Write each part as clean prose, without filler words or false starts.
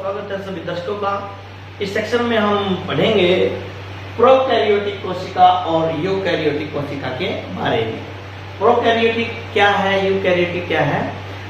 स्वागत है सभी दर्शकों का। इस सेक्शन में हम पढ़ेंगे प्रोकैरियोटिक कोशिका और यूकैरियोटिक कोशिका के बारे में। प्रोकैरियोटिक क्या है, यूकैरियोटिक क्या है,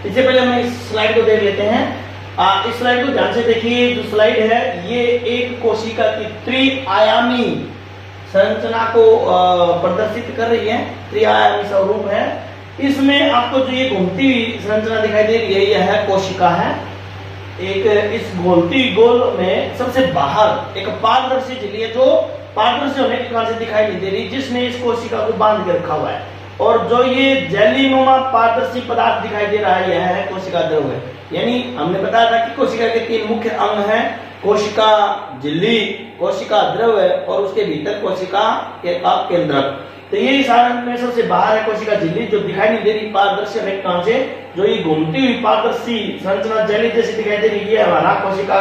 इससे पहले हम इस स्लाइड को देख लेते हैं। इस स्लाइड को ध्यान से देखिए। जो स्लाइड है ये एक कोशिका की त्रिआयामी संरचना को प्रदर्शित कर रही है। त्रिआयामी स्वरूप है। इसमें आपको जो ये घूमती हुई संरचना दिखाई दे रही है, यह है कोशिका है। एक इस घूमती गोल में सबसे बाहर एक पारदर्शी झिल्ली है, जो पारदर्शी होने के कारण से दिखाई नहीं दे रही, जिसने इस कोशिका को बांध के रखा हुआ है। और जो ये जेलीनुमा पारदर्शी पदार्थ दिखाई दे रहा है, यह है कोशिका द्रव है। यानी हमने बताया था कि कोशिका के तीन मुख्य अंग हैं, कोशिका झिल्ली, कोशिका द्रव और उसके भीतर कोशिका के केंद्रक। तो ये इस आनंद में सबसे बाहर है कोशिका झिल्ली, जो दिखाई नहीं दे रही पारदर्शी होने के कारण से। जो ये घूमती हुई पारदर्शी संरचना जेली जैसी दिखाई दे रही है, हमारा कोशिका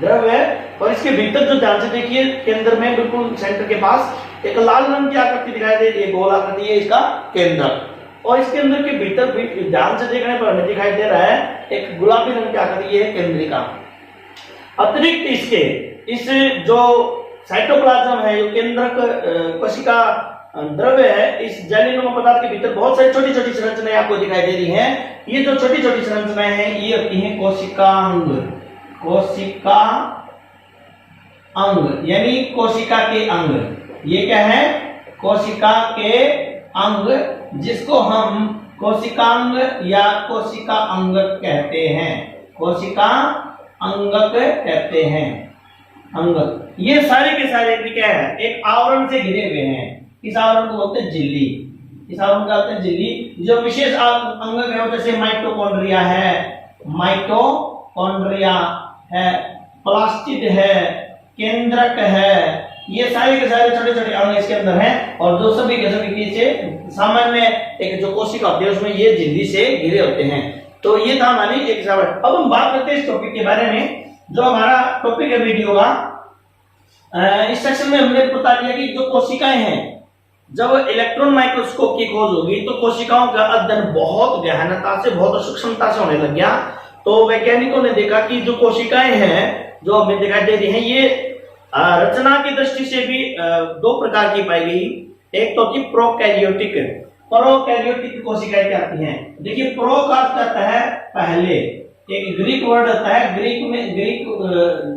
द्रव है। और इसके भीतर जो ध्यान से देखिए, केंद्र में बिल्कुल सेंटर के पास एक लाल रंग की आकृति दिखाई दे रही है, गोल आकृति है इसका केंद्रक। और इसके अंदर के भीतर भी ध्यान से देखने पर हमें दिखाई दे रहा है एक गुलाबी रंग की आकृति है केंद्रिका। अतिरिक्त इसके इस जो साइटोप्लाज्म है, जो केंद्रक कोशिका द्रव्य है, इस जेलीनुमा पदार्थ के भीतर बहुत सारी छोटी छोटी संरचनाएं आपको दिखाई दे रही हैं। ये जो छोटी छोटी संरचनाएं हैं, ये होती हैं कोशिकांग। कोशिका अंग यानी कोशिका के अंग। ये क्या है? कोशिका के अंग, जिसको हम कोशिकांग या कोशिका अंगक कहते हैं। कोशिका अंगक कहते हैं। अंगक ये सारे के सारे क्या है? एक आवरण से घिरे हुए हैं। इस आवरण को बोलते हैं झिल्ली। इस आवरण को बोलते हैं झिल्ली। जो विशेष अंगक है, जैसे माइटोकॉन्ड्रिया है, माइटोकॉन्ड्रिया है, प्लास्टिड है, केंद्रक है, ये सारे के सारे छोटे छोटे अंग इसके अंदर हैं। और जो सभी के सभी पीछे सामान्य एक जो कोशिका होती है, उसमें ये झिल्ली से घिरे होते हैं। तो ये था हमारी एक सवाल। अब हम बात करते हैं इस टॉपिक के बारे में। जो हमारा टॉपिक है वीडियो का, इस सेक्शन में हमने बता दिया कि जो कोशिकाएं हैं, जब इलेक्ट्रॉन माइक्रोस्कोप की खोज होगी तो कोशिकाओं का अध्ययन बहुत गहनता से, बहुत सूक्ष्मता से होने लग गया। तो वैज्ञानिकों ने देखा कि जो कोशिकाएं हैं जो हमें दिखाई दे रही हैं, ये रचना की दृष्टि से भी दो प्रकार की पाई गई। एक तो थी प्रोकैरियोटिक। प्रोकैरियोटिक कोशिकाएं क्या आती हैं? देखिए, प्रो का अर्थ आता है पहले। एक ग्रीक वर्ड आता है, ग्रीक में ग्रीक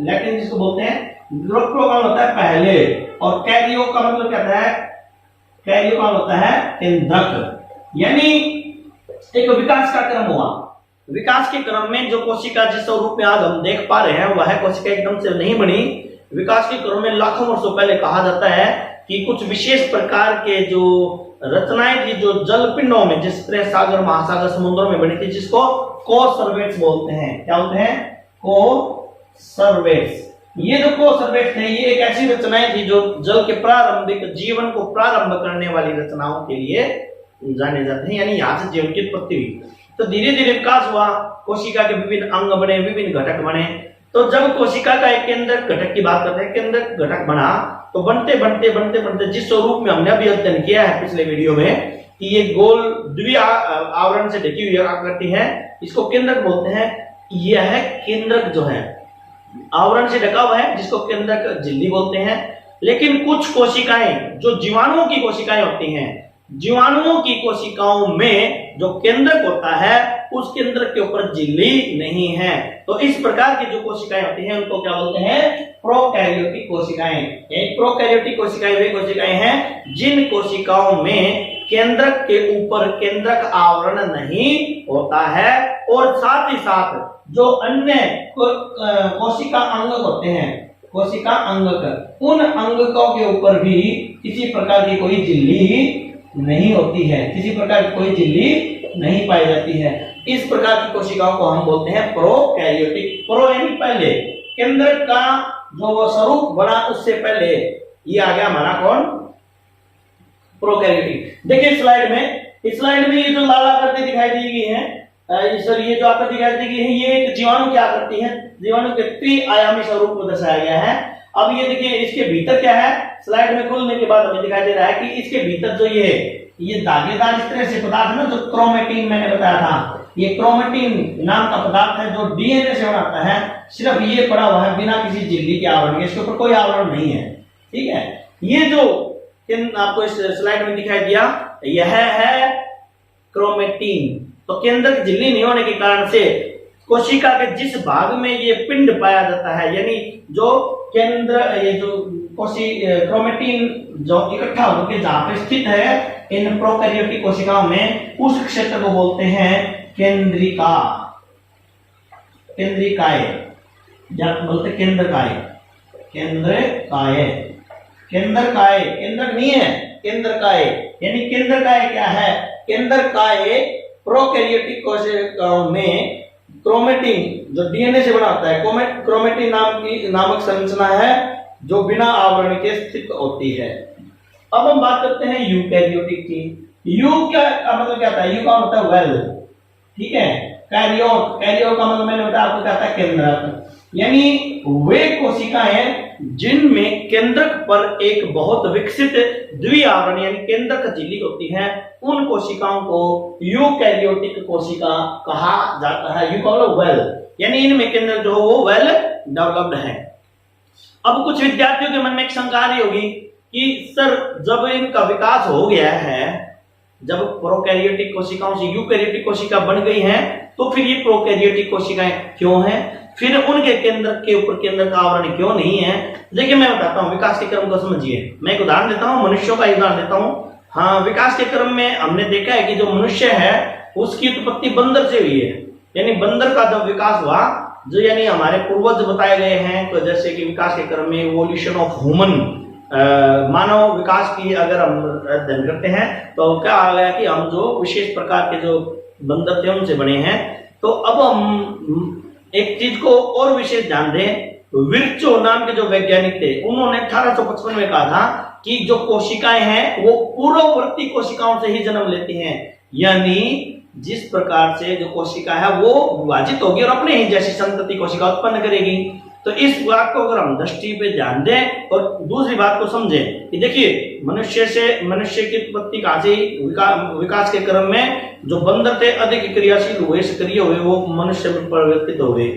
लैटिन जिसको बोलते हैं, प्रो का होता है पहले। और कैरियो का मतलब क्या होता है? कैरियो का होता है केंद्रक। यानी एक विकास का क्रम हुआ। विकास के क्रम में जो कोशिका जिस स्वरूप में आज हम देख पा रहे हैं, वह कोशिका एकदम से नहीं बनी। विकास के क्रम में लाखों वर्षों पहले कहा जाता है कि कुछ विशेष प्रकार के जो रचनाएं थी, जो जल पिंडों में, जिस तरह सागर, महासागर, समुद्रों में बनी थी, जिसको कोसर्वेट्स बोलते हैं। क्या बोलते हैं? कोसर्वेट्स। ये जो कोसर्वेट्स थे, ये एक ऐसी रचनाएं थी जो जल के प्रारंभिक जीवन को प्रारंभ करने वाली रचनाओं के लिए जाने जाते हैं। यानी यहाँ से जीवन की उत्पत्ति हुई। तो धीरे धीरे विकास हुआ, कोशिका के विभिन्न अंग बने, विभिन्न घटक बने। तो जब कोशिका का एक केंद्रक घटक की बात करते हैं, केंद्रक घटक बना, तो बनते बनते बनते बनते जिस स्वरूप में हमने अभी अध्ययन किया है पिछले वीडियो में, कि ये गोल द्वि आवरण से ढकी हुई आकृति है, इसको केंद्रक बोलते हैं। यह है केंद्रक, जो है आवरण से ढका हुआ है, जिसको केंद्रक झिल्ली बोलते हैं। लेकिन कुछ कोशिकाएं जो जीवाणुओं की कोशिकाएं होती हैं, जीवाणुओं की कोशिकाओं में जो केंद्रक होता है, उस केंद्रक के ऊपर झिल्ली नहीं है। तो इस प्रकार की जो कोशिकाएं होती हैं, उनको क्या बोलते हैं? प्रोकैरियोटिक कोशिकाएं। एक प्रोकैरियोटिक कोशिकाएं वे कोशिकाएं हैं जिन कोशिकाओं में केंद्रक के ऊपर केंद्रक आवरण नहीं होता है। और साथ ही साथ जो अन्य कोशिका अंगक होते हैं, कोशिका अंगक, उन अंगकों के ऊपर भी किसी प्रकार की कोई झिल्ली नहीं होती है, किसी प्रकार की कोई झिल्ली नहीं पाई जाती है। इस प्रकार की कोशिकाओं को हम बोलते हैं प्रोकैरियोटिक। प्रो यानी पहले, केंद्रक का जो स्वरूप बना उससे पहले, ये आ गया हमारा कौन? प्रोकैरियोटिक। देखिए स्लाइड में, इस स्लाइड में ये जो लाल आकृति दिखाई दी गई है, ये जो आकृति दिखाई दी गई है, ये एक जीवाणु की आकृति है। जीवाणु के त्रिआयामी स्वरूप को दर्शाया गया है। अब ये देखिए, इसके भीतर क्या है? स्लाइड में खुलने के बाद हमें दिखाई दे रहा है कि इसके भीतर जो ये धागेदार इस तरह से पदार्थ ना, जो क्रोमेटिन मैंने बताया था, ये क्रोमेटिन नाम का पदार्थ है जो डीएनए से बनाता है, सिर्फ ये पड़ा हुआ है बिना किसी झिल्ली के आवरण के, इसके ऊपर कोई आवरण नहीं है। ठीक है, ये जो आपको इस स्लाइड में दिखाई दिया यह है क्रोमेटिन। तो केंद्रक झिल्ली नहीं होने के कारण से कोशिका के जिस भाग में ये पिंड पाया जाता है, यानी जो केंद्र ये जो क्रोमेटिन जो इकट्ठा होकर जहां पे स्थित है इन प्रोकैरियोटिक कोशिकाओं में, उस क्षेत्र को बोलते हैं केंद्रिका, केंद्रिकाय या बोलते केंद्रकाय, केंद्रकाय, केंद्रकाय, केंद्रक नहीं है केंद्रकाय। यानी केंद्रकाय क्या है? केंद्रकाय प्रोकैरियोटिक कोशिकाओं में क्रोमेटिन जो डीएनए से बना होता है, क्रोमेटिन नामक संरचना है जो बिना आवरण के स्थित होती है। अब हम बात करते हैं यूकैरियोटिक की। यू क्या मतलब क्या होता है? यू का मतलब वेल, ठीक है। कैरियोट, कैरियोट का मतलब मैंने बताया आपको क्या होता है? केंद्रक। यानी वे कोशिकाएं जिनमें केंद्रक पर एक बहुत विकसित द्विआवरण यानी केंद्रक झिल्ली होती है, उन कोशिकाओं को यूकैरियोटिक कोशिका कहा जाता है। यू का मतलब वेल, यानी इनमें केंद्रक जो वो वेल डेवलप्ड है। अब कुछ विद्यार्थियों के मन में एक शंका आ रही होगी कि सर जब इनका विकास हो गया है, जब प्रोकैरियोटिक कोशिकाओं से यूकैरियोटिक कोशिका बन गई हैं, तो फिर ये प्रोकैरियोटिक कोशिकाएं क्यों हैं? फिर उनके केंद्रक के ऊपर केंद्रक का आवरण क्यों नहीं है? देखिए मैं बताता हूँ, विकास के क्रम को समझिए। मैं एक उदाहरण देता हूँ, मनुष्यों का उदाहरण देता हूँ। हाँ, विकास के क्रम में हमने देखा है कि जो मनुष्य है उसकी उत्पत्ति बंदर से हुई है। यानी बंदर का जब विकास हुआ, जो यानी हमारे पूर्वज बताए गए हैं, तो जैसे कि विकास के क्रम में इवोल्यूशन ऑफ ह्यूमन, मानव विकास की अगर हम अध्ययन करते हैं तो क्या आ गया कि हम जो विशेष प्रकार के जो बंदर थे उनसे बने हैं। तो अब हम एक चीज को और विशेष ध्यान दें, विर्चो नाम के जो वैज्ञानिक थे उन्होंने 1855 में कहा था कि जो कोशिकाएं हैं वो पूर्ववर्ती कोशिकाओं से ही जन्म लेती हैं। यानी जिस प्रकार से जो कोशिका है वो विभाजित होगी और अपने ही जैसी संतति कोशिका उत्पन्न करेगी। तो इस बात को अगर हम दृष्टि पे ध्यान दें और दूसरी बात को समझें कि देखिए मनुष्य की उत्पत्ति कहां से, विकास के क्रम में जो बंदर थे अधिक क्रियाशील हुए, सक्रिय हुए, वो मनुष्य में परिवर्तित हो गए,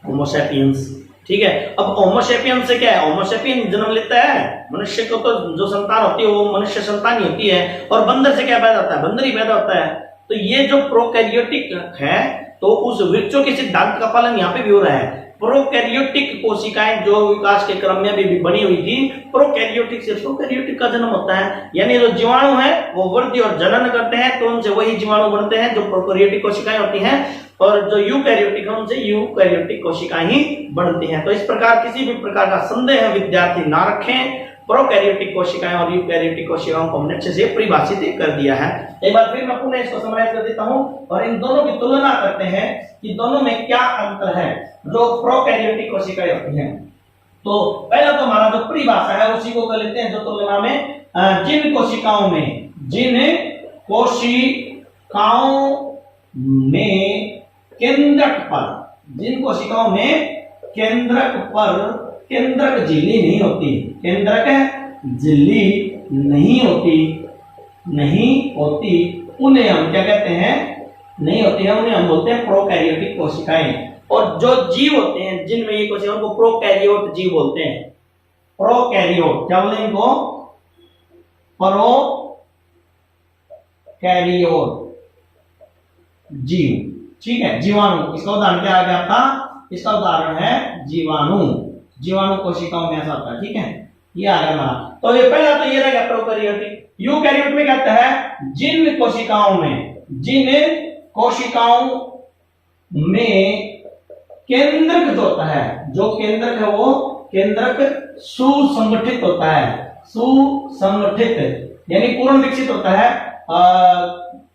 होमो सैपियंस। ठीक है, अब होमो सैपियंस से क्या है? होमो सैपियन जन्म लेता है, मनुष्य को तो जो संतान होती है वो मनुष्य संतान ही होती है, और बंदर से क्या पैदा होता है? बंदर ही पैदा होता है। तो ये जो प्रोकैरियोटिक है, तो उस वृक्षों के सिद्धांत का पालन यहाँ पे भी हो रहा है। प्रोकैरियोटिक कोशिकाएं जो विकास के क्रम में भी बनी हुई थी, प्रोकैरियोटिक से प्रोकैरियोटिक का जन्म होता है। यानी जो जीवाणु है वो वृद्धि और जनन करते हैं, तो उनसे वही जीवाणु बनते हैं जो प्रोकैरियोटिक कोशिकाएं होती हैं, और जो यूकैरियोटिक है उनसे यूकैरियोटिक कोशिकाएं ही बनती हैं। तो इस प्रकार किसी भी प्रकार का संदेह विद्यार्थी ना रखें, प्रोकैरियोटिक कोशिकाएं और यूकैरियोटिक कोशिकाओं को हमने अच्छे से परिभाषित कर दिया है। एक बार फिर मैं पुनः इसको समराइज कर देता हूं और इन दोनों की तुलना करते हैं कि दोनों में क्या अंतर है जो प्रोकैरियोटिक कोशिकाएं होती हैं। तो पहला तो हमारा जो परिभाषा है उसी को कर लेते हैं, जो तुलना में जिन कोशिकाओं में केंद्रक पर, जिन कोशिकाओं में केंद्रक पर केंद्रक झिल्ली नहीं होती, केंद्रक झिल्ली नहीं होती, उन्हें हम क्या कहते हैं? नहीं होती है, उन्हें हम बोलते हैं प्रोकैरियोटिक कोशिकाएं। और जो जीव होते हैं जिनमें ये कोशिकाएं, उनको प्रोकैरियोट जीव बोलते हैं। प्रोकैरियोट क्या बोले इनको? प्रोकैरियोट जीव, ठीक है। जीवाणु, इसका उदाहरण क्या आ गया था? इसका उदाहरण है जीवाणु। जीवाणु कोशिकाओं में ऐसा होता है, ठीक है। ये आ गया हमारा। तो ये पहला तो ये रहेगा प्रोकैरियोटिक। यूकैरियोट में कहता है जिन कोशिकाओं में केंद्रक जो होता है, जो केंद्रक है वो केंद्रक सुसंगठित होता है, सुसंगठित यानी पूर्ण विकसित होता है,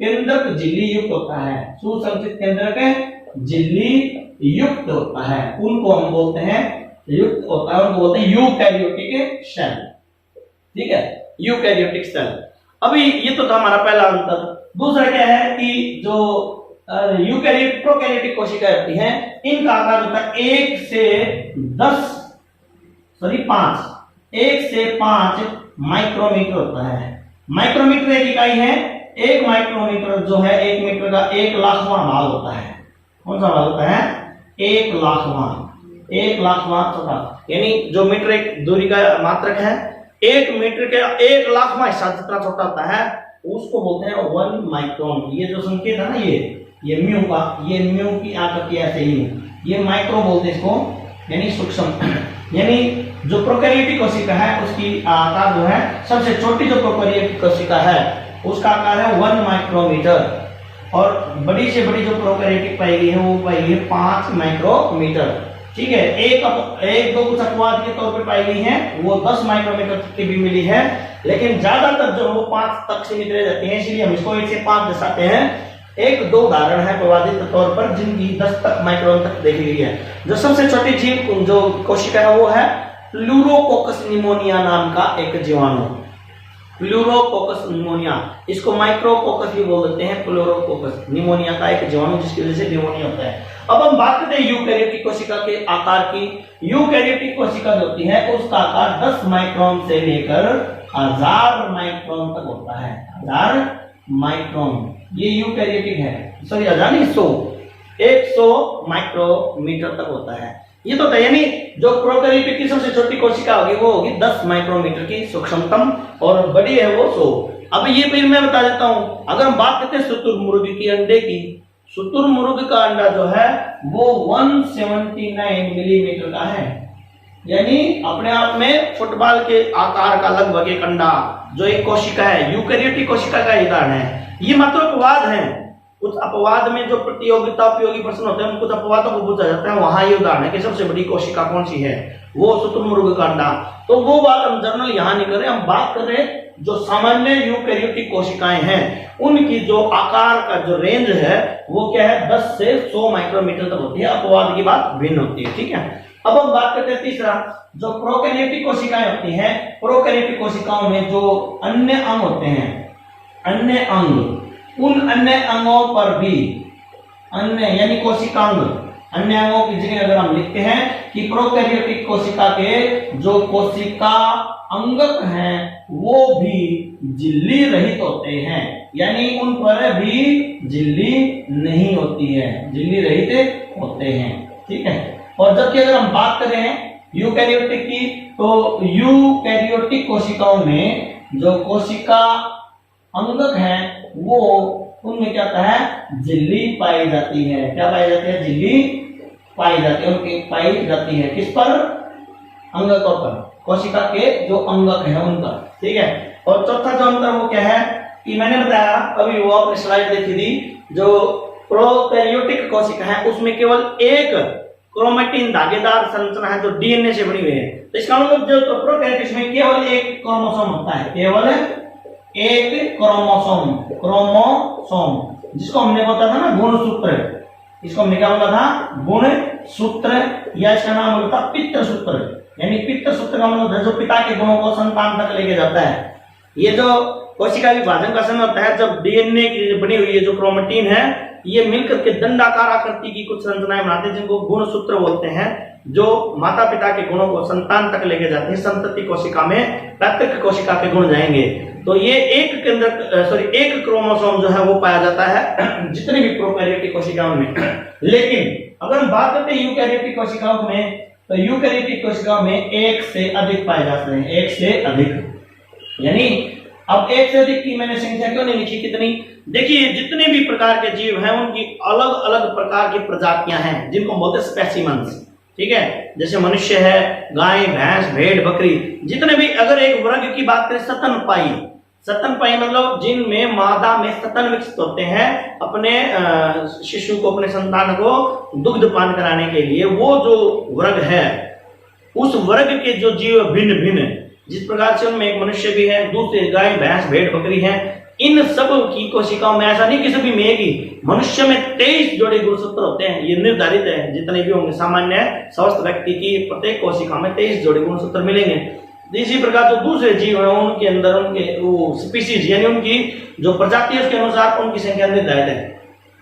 केंद्रक झिल्ली युक्त होता है, सुसंगठित केंद्रक झिल्ली युक्त होता है, उनको हम बोलते हैं युक्त होता है, उनको बोलते हैं यूकैरियोटिक सेल, ठीक है, यूकैरियोटिक सेल। अभी ये तो था हमारा पहला अंतर। दूसरा क्या है कि जो यूकैरियोटिक प्रोकैरियोटिक कोशिकाएं होती हैं, इनका आकार होता है 1 से 5 माइक्रोमीटर होता है। माइक्रोमीटर एक इकाई है, 1 माइक्रोमीटर जो है 1 मीटर का 1,00,000वां भाग होता है। कौन सा भाग होता है? 1,00,000वां छोटा, यानी जो मीटर एक दूरी का मात्रक है 1 मीटर के 1,00,000वां हिस्सा जितना छोटा होता है उसको बोलते हैं 1 माइक्रोन। ये जो संकेत है ना, ये म्यू का, ये म्यू की आकृति ऐसे ही, ये माइक्रो बोलते हैं इसको, यानी सूक्ष्म। यानी जो प्रोकैरियोटिक कोशिका है उसकी आकार जो है, सबसे छोटी जो प्रोकैरियोटिक कोशिका है उसका आकार है 1 माइक्रोमीटर, और बड़ी से बड़ी जो प्रोकैरियोटिक पाई गई है वो पाई गई है 5 माइक्रोमीटर। ठीक है, एक दो कुछ अपवाद के तौर पे पाई गई है वो 10 माइक्रोमीटर तक की भी मिली है, लेकिन ज्यादातर जो वो 5 तक सीमित रह जाती है, इसलिए हम इसको 1 से 5 दर्शाते हैं। एक दो उदाहरण है प्रवादित तौर पर जिनकी 10 तक माइक्रोन तक देखी गई है। जो सबसे छोटी जीव जो कोशिका है वो है प्लूरोकोकस निमोनिया नाम का एक जीवाणु। प्लूरोकोकस निमोनिया, इसको माइक्रोकोकस भी बोल देते हैं। प्लूरोकोकस निमोनिया का एक जीवाणु जिसकी वजह से निमोनिया होता है। अब हम बात करते हैं यूकैरियोटिक कोशिका के आकार की। यूकैरियोटिक कोशिका जो होती है उसका आकार 10 माइक्रोन से लेकर 1000 माइक्रोन तक होता है। 1000 माइक्रोन ये यूकैरियोटिक है, सॉरी 1000 नहीं, 100 माइक्रोमीटर तक होता है। ये तो यानी जो प्रोकैरियोटिक की सबसे छोटी कोशिका होगी वो होगी 10 माइक्रोमीटर की सूक्ष्मतम, और बड़ी है वो 100। अब ये फिर मैं बता देता हूं, अगर हम बात करते हैं शुतुरमुर्ग की अंडे की, शुतुरमुर्ग का अंडा जो है वो 179 मिलीमीटर का है, यानी अपने आप में फुटबॉल के आकार का लगभग एक अंडा जो एक कोशिका है, यूकैरियोटिक कोशिका का उदाहरण है। ये मात्र अपवाद है, कुछ अपवाद में जो प्रतियोगिता उपयोगी प्रश्न होते हैं कुछ अपवादों को पूछा जाता है, वहां ये उदाहरण है कि सबसे बड़ी कोशिका कौन सी है, वो शुतुरमुर्ग का अंडा। तो वो बात हम जर्नल यहाँ नहीं कर रहे, हम बात कर रहे हैं जो सामान्य यूकैरियोटिक कोशिकाएं हैं उनकी जो आकार का जो रेंज है वो क्या है, 10 से 100 माइक्रोमीटर तक होती है। अपवाद की बात भिन्न होती है। ठीक है, अब हम बात करते हैं तीसरा, जो प्रोकैरियोटिक कोशिकाएं होती हैं। प्रोकैरियोटिक कोशिकाओं में जो अन्य अंग होते हैं, अन्य अंग, उन अन्य अंगों पर भी, अन्य यानी कोशिकांग, अन्य अंगों की जगह अगर हम लिखते हैं कि प्रोकैरियोटिक कोशिका के जो कोशिका अंगक हैं वो भी झिल्ली रहित होते हैं, यानी उन पर भी झिल्ली नहीं होती है, झिल्ली रहित होते हैं। ठीक है, और जबकि अगर हम बात करें यूकैरियोटिक की, तो यूकैरियोटिक कोशिकाओं में जो कोशिका अंगक है वो उनमें क्या होता है, झिल्ली पाई जाती है। क्या पाई जाती है? झिल्ली पाई जाती है, उनकी पाई जाती है। किस पर? अंगकों पर, कोशिका के जो अंगक है उन पर। ठीक है, और चौथा जो अंतर वो क्या है कि मैंने बताया अभी, वो अपनी स्लाइड देखी थी, जो प्रोकैरियोटिक कोशिका है उसमें केवल एक क्रोमेटिन धागेदार संरचना है जो डीएनए से बनी हुई है। तो इसका मतलब जो प्रोकैरियोटिक में केवल एक क्रोमोसोम होता है, केवल एक क्रोमोसोम, जिसको हमने बोला था ना गुणसूत्र, इसको हमने क्या बोला था? गुणसूत्र, या इसका नाम बोला था पितृसूत्र, यानी पितृसूत्र का मतलब जो पिता के गुणों को संतान तक लेके जाता है। ये जो कोशिका विभाजन का समय होता है जब डीएनए की बनी हुई है जो क्रोमेटिन है ये मिलकर के दंडाकार आकृति की कुछ संरचनाएं बनाते हैं जिनको गुणसूत्र बोलते हैं, जो माता पिता के गुणों को संतान तक लेके जाते हैं। संतति कोशिका में पैतृक कोशिका के गुण जाएंगे। तो ये एक के अंदर एक क्रोमोसोम जो है वो पाया जाता है जितने भी प्रोकैरियोटिक कोशिकाओं में। लेकिन अगर हम बात करते हैं यूकैरियोटिक कोशिकाओं में, तो यूकैरियोटिक कोशिकाओं में एक से अधिक पाए जाते हैं, एक से अधिक। यानी अब एक से अधिक की मैंने संख्या क्यों नहीं लिखी, कितनी? देखिए जितने भी प्रकार के जीव हैं उनकी अलग अलग प्रकार की प्रजातियां हैं जिनको बोलते हैं स्पेसिमेंस। ठीक है, जैसे मनुष्य है, गाय, भैंस, भेड़, बकरी, जितने भी, अगर एक वर्ग की बात करें स्तनपायी, स्तनपायी मतलब जिनमें मादा में स्तन विकसित होते हैं अपने शिशु को, अपने संतान को दुग्ध पान कराने के लिए, वो जो वर्ग है उस वर्ग के जो जीव भिन्न भिन्न, जिस प्रकार से उनमें एक मनुष्य भी है, दूसरे गाय, भैंस, भेड़, बकरी है, इन सब की कोशिकाओं में ऐसा नहीं कि सभी में एक ही, मनुष्य में 23 जोड़े गुणसूत्र होते हैं, ये निर्धारित है, जितने भी होंगे सामान्य स्वस्थ व्यक्ति की प्रत्येक कोशिका में 23 जोड़े गुणसूत्र मिलेंगे। इसी प्रकार जो दूसरे जीव हैं उनके अंदर उनके वो स्पीसीज यानी उनकी जो प्रजाति है उसके अनुसार उनकी संख्या निर्धारित है।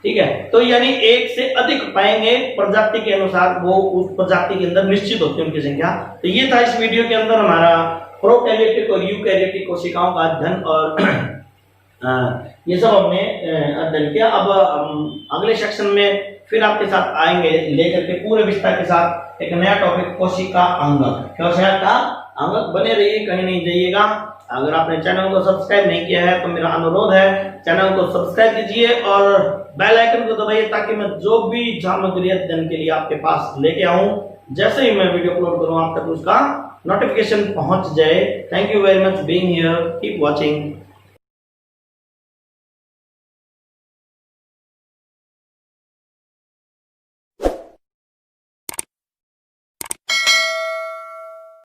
ठीक है, तो यानी एक से अधिक पाएंगे प्रजाति के अनुसार, वो उस प्रजाति के अंदर निश्चित होती है उनकी संख्या। तो ये था इस वीडियो के अंदर हमारा प्रोकैरियोटिक और यूकैरियोटिक कोशिकाओं का अध्ययन और ये सब हमने अध्ययन किया। अब हम अगले सेक्शन में फिर आपके साथ आएंगे लेकर के पूरे विस्तार के साथ एक नया टॉपिक, कोशिका अंगक। कोशिका का अंगक। बने रहिए, कहीं नहीं जाइएगा। अगर आपने चैनल को सब्सक्राइब नहीं किया है तो मेरा अनुरोध है चैनल को सब्सक्राइब कीजिए और बेल आइकन को दबाइए, ताकि मैं जो भी सामग्री अध्ययन के लिए आपके पास लेके आऊं, जैसे ही मैं वीडियो अपलोड करूं आप तक उसका नोटिफिकेशन पहुंच जाए। Thank you very much being here, keep watching.